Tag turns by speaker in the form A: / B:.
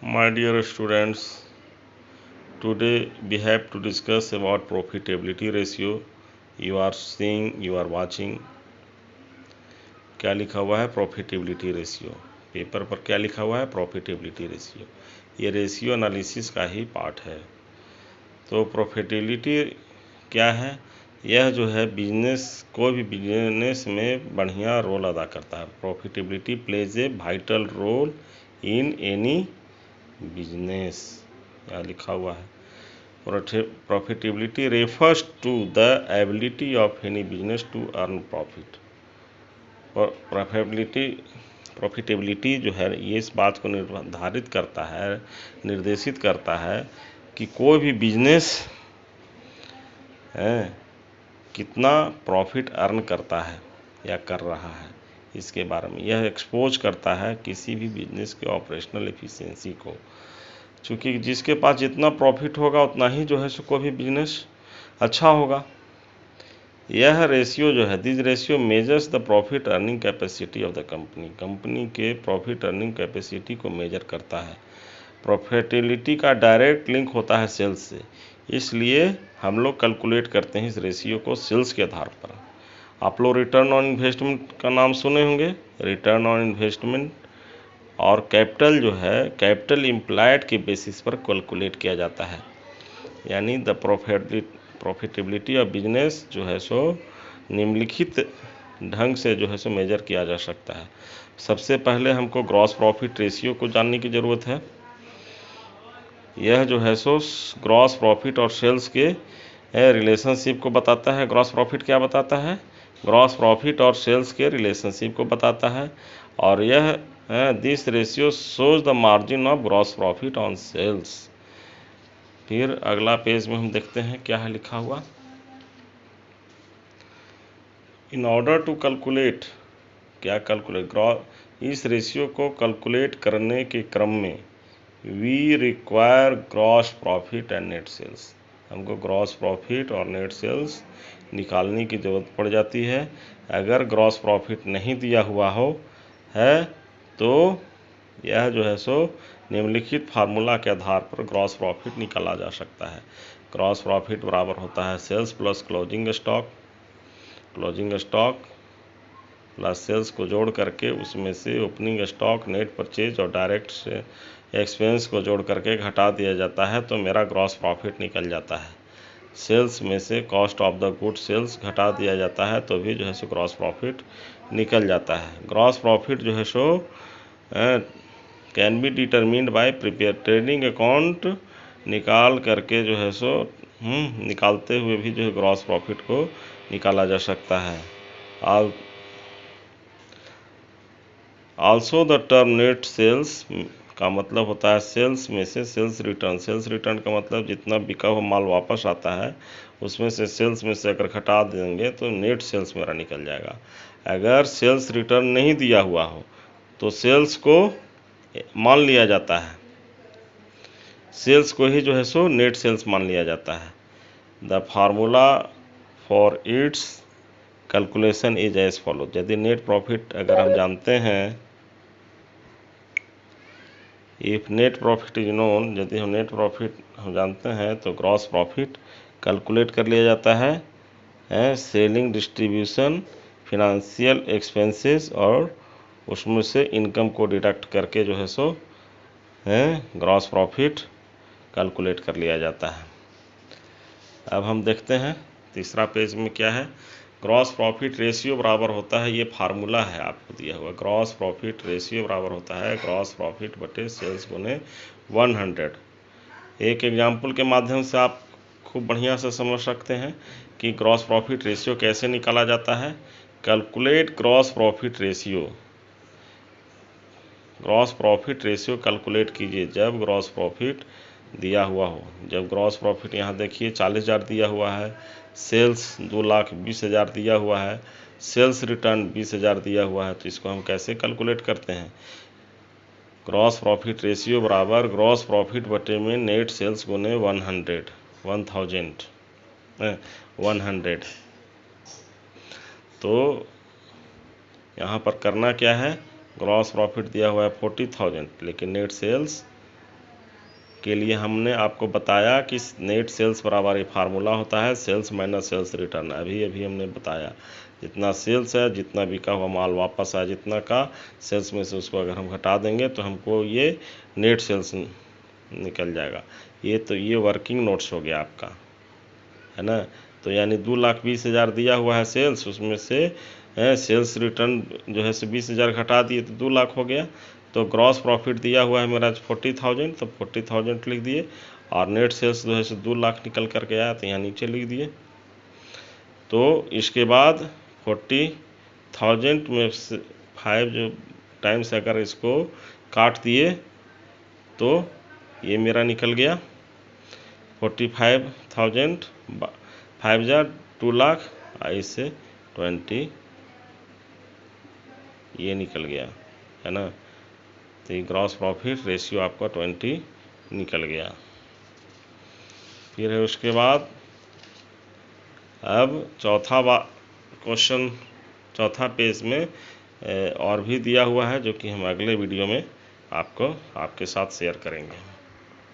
A: My dear students, today we have to discuss about profitability ratio. You are seeing, you are watching. क्या लिखा हुआ है? Profitability ratio. Paper पर क्या लिखा हुआ है? Profitability ratio. ये रेशियो एनालिसिस का ही पार्ट है। तो प्रॉफिटेबिलिटी क्या है? यह जो है बिजनेस, कोई भी बिजनेस में बढ़िया रोल अदा करता है। Profitability plays a vital role in any business. यहाँ लिखा हुआ है profitability refers to the ability of any business to earn profit. Profitability जो है ये इस बात को निर्धारित करता है, निर्देशित करता है कि कोई भी बिजनेस कितना प्रॉफिट अर्न करता है या कर रहा है, इसके बारे में यह एक्सपोज करता है किसी भी बिजनेस के ऑपरेशनल एफिशिएंसी को। चूँकि जिसके पास जितना प्रॉफिट होगा उतना ही जो है सो कोई भी बिजनेस अच्छा होगा। यह रेशियो जो है, this ratio measures the profit earning capacity of the company. Company के प्रॉफिट अर्निंग कैपेसिटी को मेजर करता है। प्रॉफिटेबिलिटी का डायरेक्ट लिंक होता है सेल्स से, इसलिए हम लोग कैलकुलेट करते हैं इस रेशियो को सेल्स के आधार पर। आप लोग रिटर्न ऑन इन्वेस्टमेंट का नाम सुने होंगे। रिटर्न ऑन इन्वेस्टमेंट और कैपिटल जो है, कैपिटल इम्प्लाइड के बेसिस पर कैलकुलेट किया जाता है। यानी द प्रॉफिटेबिलिटी ऑफ बिजनेस जो है सो निम्नलिखित ढंग से जो है सो मेजर किया जा सकता है। सबसे पहले हमको ग्रॉस प्रॉफिट रेशियो को जानने की ज़रूरत है। यह जो है सो ग्रॉस प्रॉफिट और सेल्स के रिलेशनशिप को बताता है। ग्रॉस प्रॉफिट क्या बताता है? ग्रॉस प्रॉफिट और सेल्स के रिलेशनशिप को बताता है। और यह this ratio shows the margin of gross profit on sales. फिर अगला पेज में हम देखते हैं क्या है लिखा हुआ। इन ऑर्डर टू कैलकुलेट, क्या कैलकुलेट इस रेशियो को कैलकुलेट करने के क्रम में we require gross profit and net sales. हमको ग्रॉस प्रॉफिट और नेट सेल्स निकालने की ज़रूरत पड़ जाती है। अगर ग्रॉस प्रॉफिट नहीं दिया हुआ हो है तो यह जो है सो निम्नलिखित फार्मूला के आधार पर ग्रॉस प्रॉफिट निकाला जा सकता है। ग्रॉस प्रॉफिट बराबर होता है sales plus closing stock. Closing stock plus sales को जोड़ करके उसमें से ओपनिंग स्टॉक, नेट परचेज और डायरेक्ट से एक्सपेंस को जोड़ करके घटा दिया जाता है तो मेरा ग्रॉस प्रॉफिट निकल जाता है। सेल्स में से cost of the good sales घटा दिया जाता है तो भी जो है सो ग्रॉस प्रॉफिट निकल जाता है। ग्रॉस प्रॉफिट जो है so can be determined bye prepare trading account निकाल करके जो है सो निकालते हुए भी जो है ग्रॉस प्रॉफिट को निकाला जा सकता है। Also the term net sales का मतलब होता है सेल्स में से सेल्स रिटर्न। सेल्स रिटर्न का मतलब जितना बिका हुआ माल वापस आता है उसमें से सेल्स में से अगर घटा देंगे तो नेट सेल्स मेरा निकल जाएगा। अगर सेल्स रिटर्न नहीं दिया हुआ हो तो सेल्स को मान लिया जाता है, सेल्स को ही जो है सो नेट सेल्स मान लिया जाता है। The formula for its calculation is as follow. यदि नेट प्रॉफिट अगर हम जानते हैं, if net profit is known, यदि हम नेट प्रॉफिट हम जानते हैं तो ग्रॉस प्रॉफिट कैलकुलेट कर लिया जाता है सेलिंग, डिस्ट्रीब्यूशन, फिनेंशियल एक्सपेंसेस और उसमें से इनकम को डिडक्ट करके जो है सो ग्रॉस प्रॉफिट कैलकुलेट कर लिया जाता है। अब हम देखते हैं तीसरा पेज में क्या है। ग्रॉस प्रॉफिट रेशियो बराबर होता है, ये फार्मूला है आपको दिया हुआ, ग्रॉस प्रॉफिट रेशियो बराबर होता है ग्रॉस प्रॉफिट बटे सेल्स गुने 100। एक एग्जाम्पल के माध्यम से आप खूब बढ़िया से समझ सकते हैं कि ग्रॉस प्रॉफिट रेशियो कैसे निकाला जाता है। Calculate gross profit ratio. Gross profit ratio calculate कीजिए जब ग्रॉस प्रॉफिट दिया हुआ हो। जब ग्रॉस प्रॉफिट यहाँ देखिए 40,000 दिया हुआ है, सेल्स 2,20,000 दिया हुआ है, सेल्स रिटर्न 20,000 दिया हुआ है, तो इसको हम कैसे कैलकुलेट करते हैं? ग्रॉस प्रॉफिट रेशियो बराबर ग्रॉस प्रॉफिट बटे में नेट सेल्स गुने 100। तो यहाँ पर करना क्या है, ग्रॉस प्रॉफिट दिया हुआ है 40,000 लेकिन नेट सेल्स के लिए हमने आपको बताया कि नेट सेल्स बराबर ये फार्मूला होता है सेल्स माइनस सेल्स रिटर्न। अभी अभी हमने बताया जितना सेल्स है, जितना बिका हुआ माल वापस आया जितना का, सेल्स में से उसको अगर हम घटा देंगे तो हमको ये नेट सेल्स निकल जाएगा। ये वर्किंग नोट्स हो गया आपका, है ना। तो यानी 2,20,000 दिया हुआ है सेल्स, उसमें से सेल्स रिटर्न जो है से 20,000 घटा दिए तो 2 लाख हो गया। तो ग्रॉस प्रॉफिट दिया हुआ है मेरा 40,000, तो 40,000 लिख दिए, और नेट सेल्स जो है से 2 लाख निकल करके आया तो यहाँ नीचे लिख दिए। तो इसके बाद 40,000 में से 5 जो टाइम्स अगर इसको काट दिए तो ये मेरा निकल गया 45,000, 5 2 लाख, इससे 20 ये निकल गया, है ना। तो ये ग्रॉस प्रॉफिट रेशियो आपका 20 निकल गया। फिर है उसके बाद अब क्वेश्चन चौथा पेज में और भी दिया हुआ है, जो कि हम अगले वीडियो में आपके साथ शेयर करेंगे।